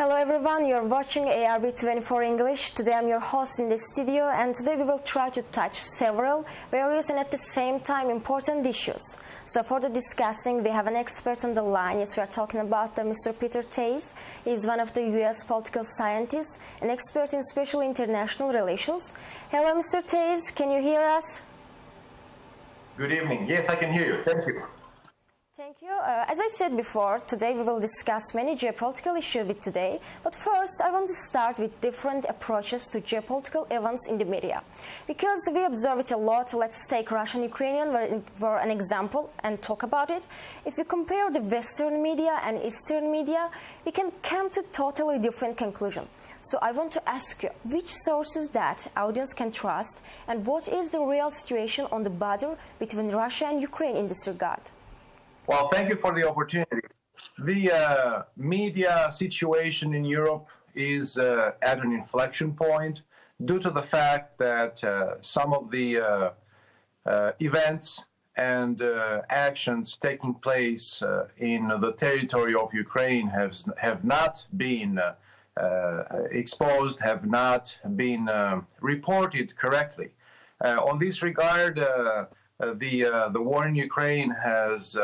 Hello everyone, you're watching ARB24 English. Today I'm your host in the studio, and today we will try to touch several various and at the same time important issues. So for the discussing, we have an expert on the line. Yes, we are talking about Mr. Peter Tase. He's one of the US political scientists, an expert in special international relations. Hello Mr. Tase, can you hear us? Good evening. Yes, I can hear you. Thank you. Thank you. As I said before, today we will discuss many geopolitical issues with today. But first, I want to start with different approaches to geopolitical events in the media. Because we observe it a lot, let's take Russian-Ukrainian for an example and talk about it. If we compare the Western media and Eastern media, we can come to totally different conclusion. So I want to ask you, which sources that audience can trust, and what is the real situation on the border between Russia and Ukraine in this regard? Well, thank you for the opportunity. The media situation in Europe is at an inflection point due to the fact that some of the events and actions taking place in the territory of Ukraine have not been exposed, have not been reported correctly. On this regard, the war in Ukraine has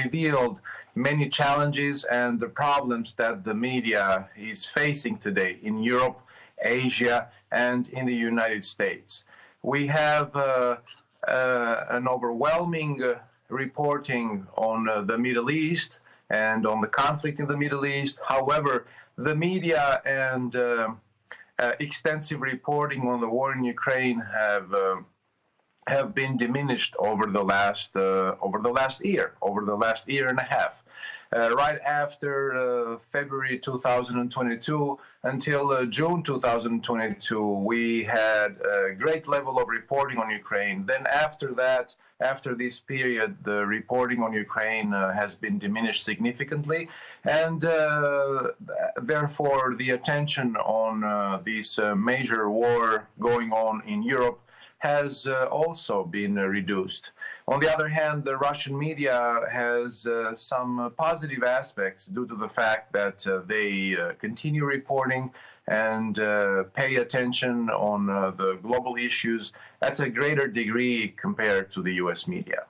revealed many challenges and the problems that the media is facing today in Europe, Asia, and in the United States. We have an overwhelming reporting on the Middle East and on the conflict in the Middle East. However, the media and extensive reporting on the war in Ukraine have been diminished over the last year and a half. Right after February 2022 until June 2022, we had a great level of reporting on Ukraine. Then after that, after this period, the reporting on Ukraine has been diminished significantly, and therefore the attention on this major war going on in Europe has also been reduced. On the other hand, the Russian media has some positive aspects due to the fact that they continue reporting and pay attention on the global issues at a greater degree compared to the US media.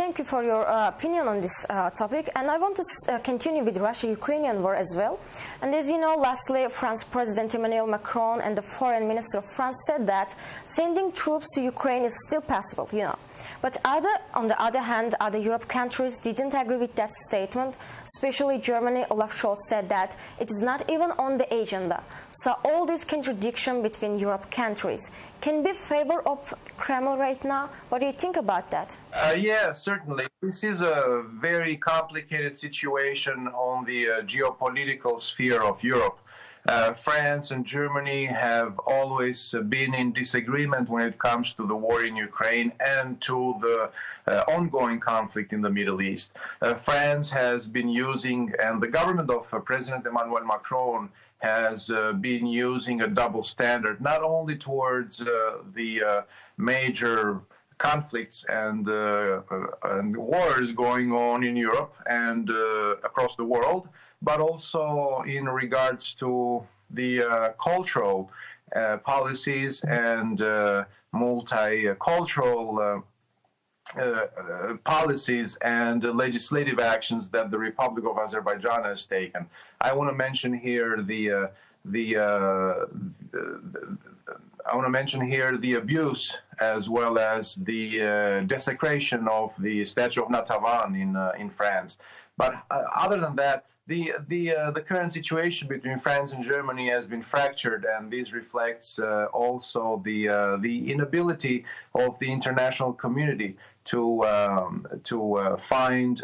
Thank you for your opinion on this topic, and I want to continue with Russia-Ukrainian war as well. And as you know, lastly, France President Emmanuel Macron and the Foreign Minister of France said that sending troops to Ukraine is still possible, But on the other hand, other Europe countries didn't agree with that statement, especially Germany. Olaf Scholz said that it is not even on the agenda. So all this contradiction between Europe countries can be favor of Kremlin right now. What do you think about that? Yes, certainly. This is a very complicated situation on the geopolitical sphere of Europe. France and Germany have always been in disagreement when it comes to the war in Ukraine and to the ongoing conflict in the Middle East. France has been using, and the government of President Emmanuel Macron has been using a double standard, not only towards the major conflicts and wars going on in Europe and across the world, but also in regards to the cultural policies and multicultural policies and legislative actions that the Republic of Azerbaijan has taken. I want to mention here the abuse as well as the desecration of the statue of Natavan in France. But other than that, the current situation between France and Germany has been fractured, and this reflects also the inability of the international community to find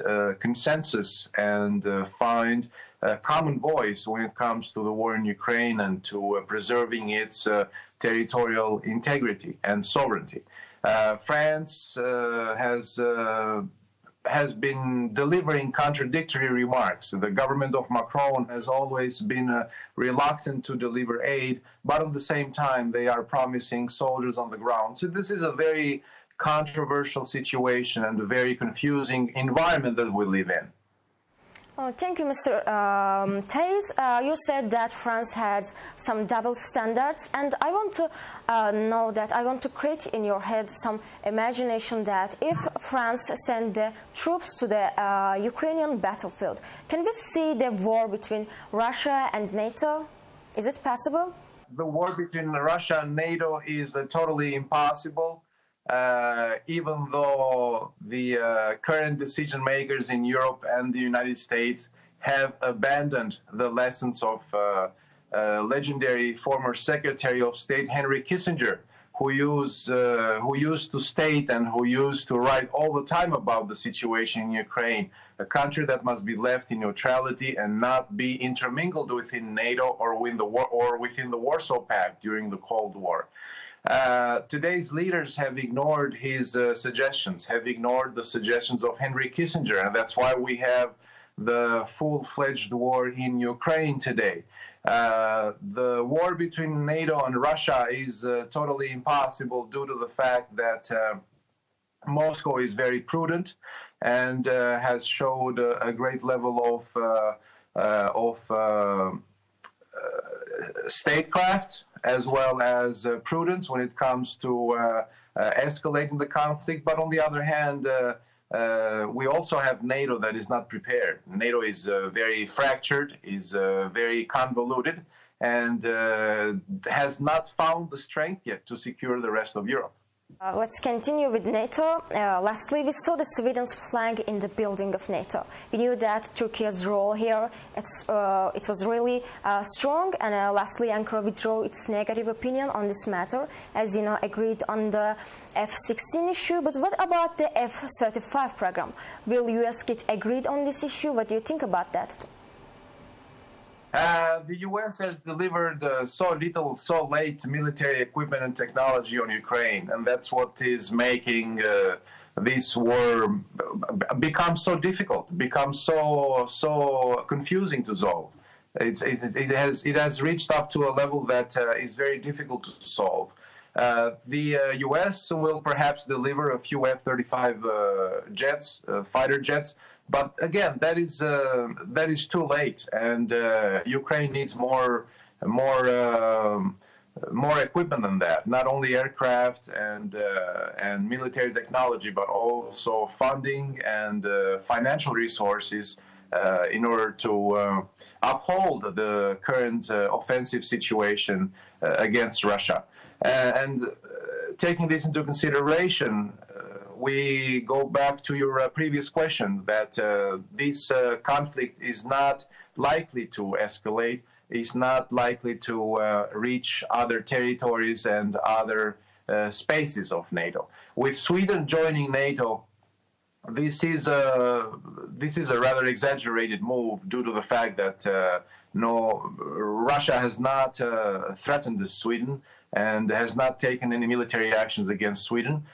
consensus and find a common voice when it comes to the war in Ukraine and to preserving its territorial integrity and sovereignty. France has been delivering contradictory remarks. The government of Macron has always been reluctant to deliver aid, but at the same time they are promising soldiers on the ground. So this is a very controversial situation and a very confusing environment that we live in. Oh, thank you, Mr. Tase. You said that France has some double standards, and I want to I want to create in your head some imagination that if France sent the troops to the Ukrainian battlefield, can we see the war between Russia and NATO? Is it possible? The war between Russia and NATO is totally impossible. Even though the current decision makers in Europe and the United States have abandoned the lessons of legendary former Secretary of State Henry Kissinger, who used to state and who used to write all the time about the situation in Ukraine, a country that must be left in neutrality and not be intermingled within NATO or within the Warsaw Pact during the Cold War. Today's leaders have ignored his suggestions, have ignored the suggestions of Henry Kissinger, and that's why we have the full-fledged war in Ukraine today. The war between NATO and Russia is totally impossible due to the fact that Moscow is very prudent and has showed a great level of statecraft as well as prudence when it comes to escalating the conflict. But on the other hand, we also have NATO that is not prepared. NATO is very fractured, is very convoluted, and has not found the strength yet to secure the rest of Europe. Let's continue with NATO. Lastly, we saw the Sweden's flag in the building of NATO. We knew that Turkey's role here, it was really strong. And lastly, Ankara withdrew its negative opinion on this matter, as you know, agreed on the F-16 issue. But what about the F-35 program? Will U.S. get agreed on this issue? What do you think about that? The U.S. has delivered so little, so late military equipment and technology on Ukraine, and that's what is making this war become so difficult, become so confusing to solve. It has reached up to a level that is very difficult to solve. The U.S. will perhaps deliver a few F-35 jets, fighter jets, but again, that is too late, and Ukraine needs more equipment than that. Not only aircraft and military technology, but also funding and financial resources in order to uphold the current offensive situation against Russia. And taking this into consideration, we go back to your previous question that this conflict is not likely to escalate, is not likely to reach other territories and other spaces of NATO. With Sweden joining NATO, this is a rather exaggerated move due to the fact that Russia has not threatened Sweden and has not taken any military actions against Sweden.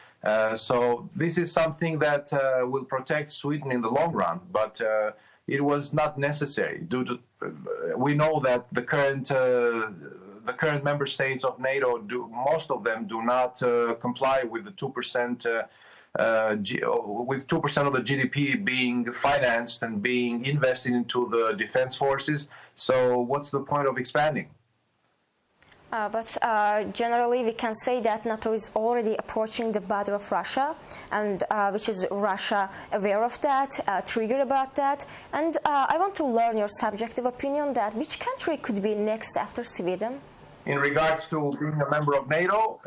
So this is something that will protect Sweden in the long run, but it was not necessary. We know that the current member states of NATO, most of them do not comply with the 2%. With 2% of the GDP being financed and being invested into the defense forces, so what's the point of expanding? But generally, we can say that NATO is already approaching the border of Russia, and which is Russia aware of that, triggered about that. And I want to learn your subjective opinion that which country could be next after Sweden? In regards to being a member of NATO,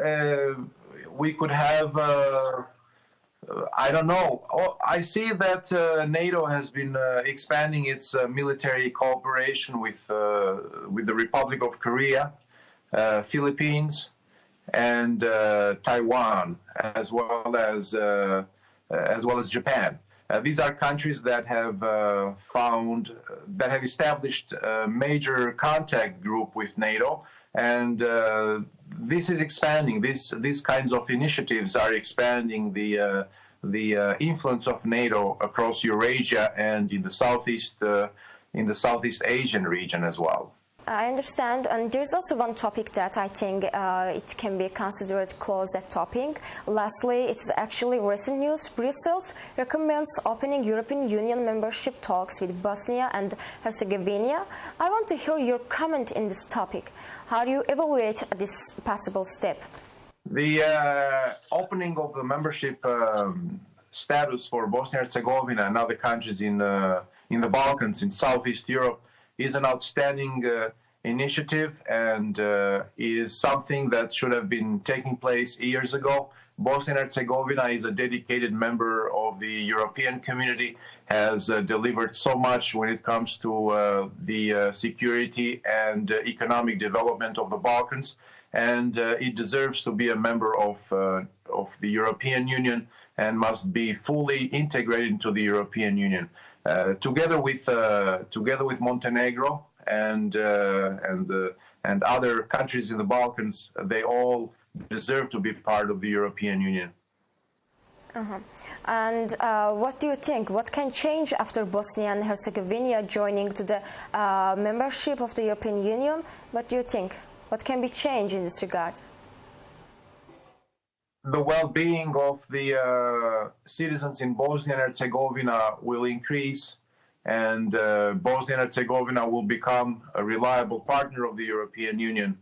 we could have, I don't know. I see that NATO has been expanding its military cooperation with the Republic of Korea, Philippines, and Taiwan, as well as Japan. These are countries that have established a major contact group with NATO, and this is expanding. These kinds of initiatives are expanding the influence of NATO across Eurasia and in the Southeast Asian region as well. I understand, and there's also one topic that I think it can be considered close that topic. Lastly, it's actually recent news. Brussels recommends opening European Union membership talks with Bosnia and Herzegovina. I want to hear your comment in this topic. How do you evaluate this possible step? The opening of the membership status for Bosnia and Herzegovina and other countries in the Balkans, in Southeast Europe, is an outstanding initiative and is something that should have been taking place years ago. Bosnia and Herzegovina is a dedicated member of the European community, has delivered so much when it comes to the security and economic development of the Balkans, and it deserves to be a member of the European Union and must be fully integrated into the European Union. Together with Montenegro and other countries in the Balkans, they all deserve to be part of the European Union. And what do you think? What can change after Bosnia and Herzegovina joining to the membership of the European Union? What do you think? What can be changed in this regard? The well-being of the citizens in Bosnia and Herzegovina will increase, and Bosnia and Herzegovina will become a reliable partner of the European Union.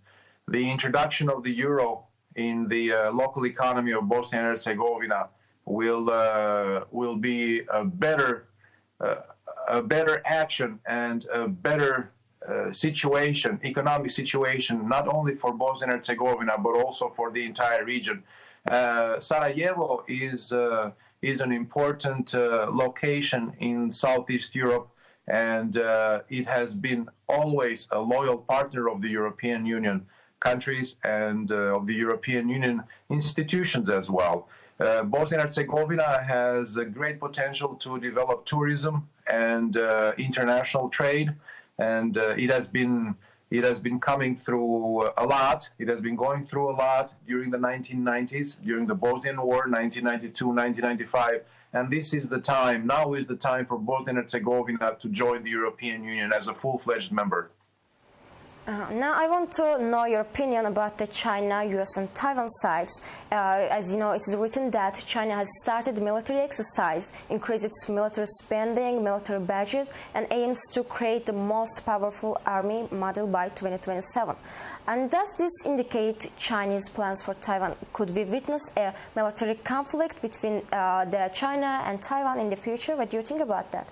The introduction of the euro in the local economy of Bosnia and Herzegovina will be a better action and a better situation, economic situation, not only for Bosnia and Herzegovina but also for the entire region. Sarajevo is an important location in Southeast Europe, and it has been always a loyal partner of the European Union countries and of the European Union institutions as well. Bosnia and Herzegovina has a great potential to develop tourism and international trade, and it has been coming through a lot. It has been going through a lot during the 1990s, during the Bosnian War, 1992, 1995, and this is the time. Now is the time for Bosnia and Herzegovina to join the European Union as a full-fledged member. Now I want to know your opinion about the China, US and Taiwan sides. As you know, it is written that China has started military exercise, increased its military spending, military budget, and aims to create the most powerful army model by 2027. And does this indicate Chinese plans for Taiwan? Could we witness a military conflict between the China and Taiwan in the future? What do you think about that?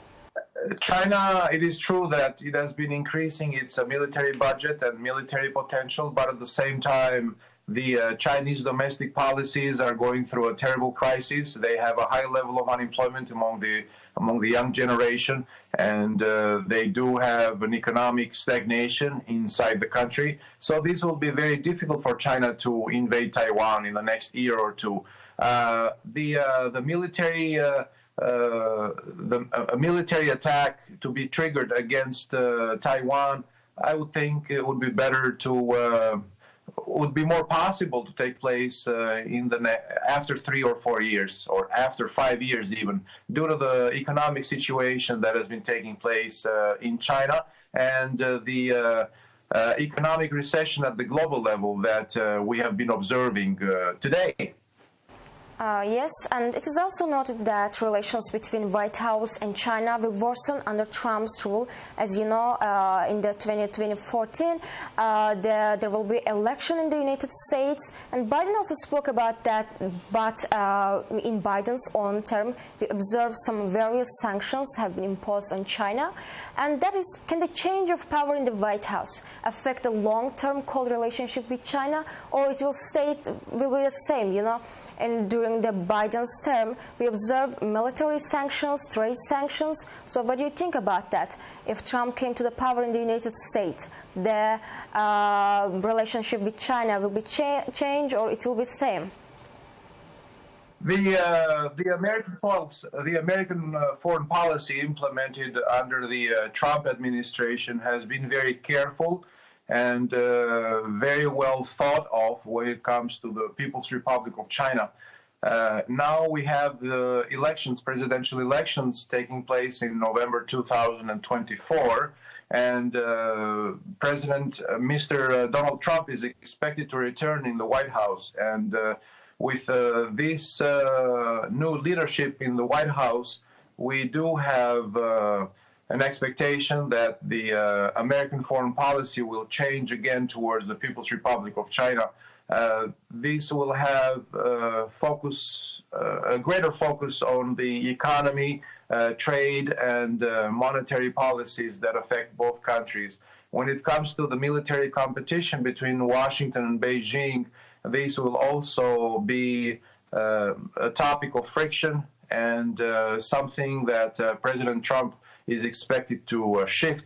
China, it is true that it has been increasing its military budget and military potential, but at the same time, the Chinese domestic policies are going through a terrible crisis. They have a high level of unemployment among the young generation, and they do have an economic stagnation inside the country. So this will be very difficult for China to invade Taiwan in the next year or two. The military. A military attack to be triggered against Taiwan, I would think it would be better to would be more possible to take place after 3 or 4 years, or after 5 years even, due to the economic situation that has been taking place in China and the economic recession at the global level that we have been observing today. Yes, and it is also noted that relations between White House and China will worsen under Trump's rule. As you know, in the 2014, there will be election in the United States, and Biden also spoke about that. But in Biden's own term, we observe some various sanctions have been imposed on China, and that is, can the change of power in the White House affect the long-term cold relationship with China, or it will be the same, you know? And during the Biden's term, we observed military sanctions, trade sanctions. So what do you think about that? If Trump came to the power in the United States, the relationship with China will be changed, or it will be same? The American foreign policy implemented under the Trump administration has been very careful and very well thought of when it comes to the People's Republic of China. Now we have the elections, presidential elections, taking place in November 2024, and President Mr. Donald Trump is expected to return in the White House. And with this new leadership in the White House, we do have an expectation that the American foreign policy will change again towards the People's Republic of China. This will have a greater focus on the economy, trade, and monetary policies that affect both countries. When it comes to the military competition between Washington and Beijing, this will also be a topic of friction and something that President Trump is expected to shift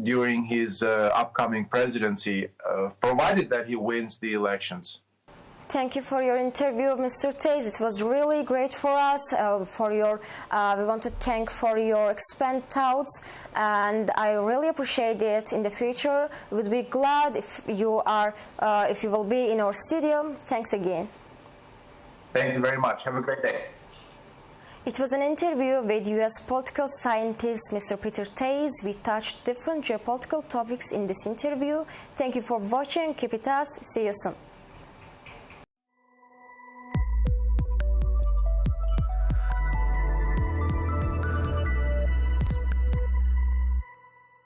during his upcoming presidency, provided that he wins the elections. Thank you for your interview, Mr. Tase. It was really great for us. We want to thank for your expanded thoughts, and I really appreciate it. In the future, we would be glad if you will be in our studio. Thanks again. Thank you very much. Have a great day. It was an interview with U.S. political scientist Mr. Peter Tase. We touched different geopolitical topics in this interview. Thank you for watching. Keep it us. See you soon.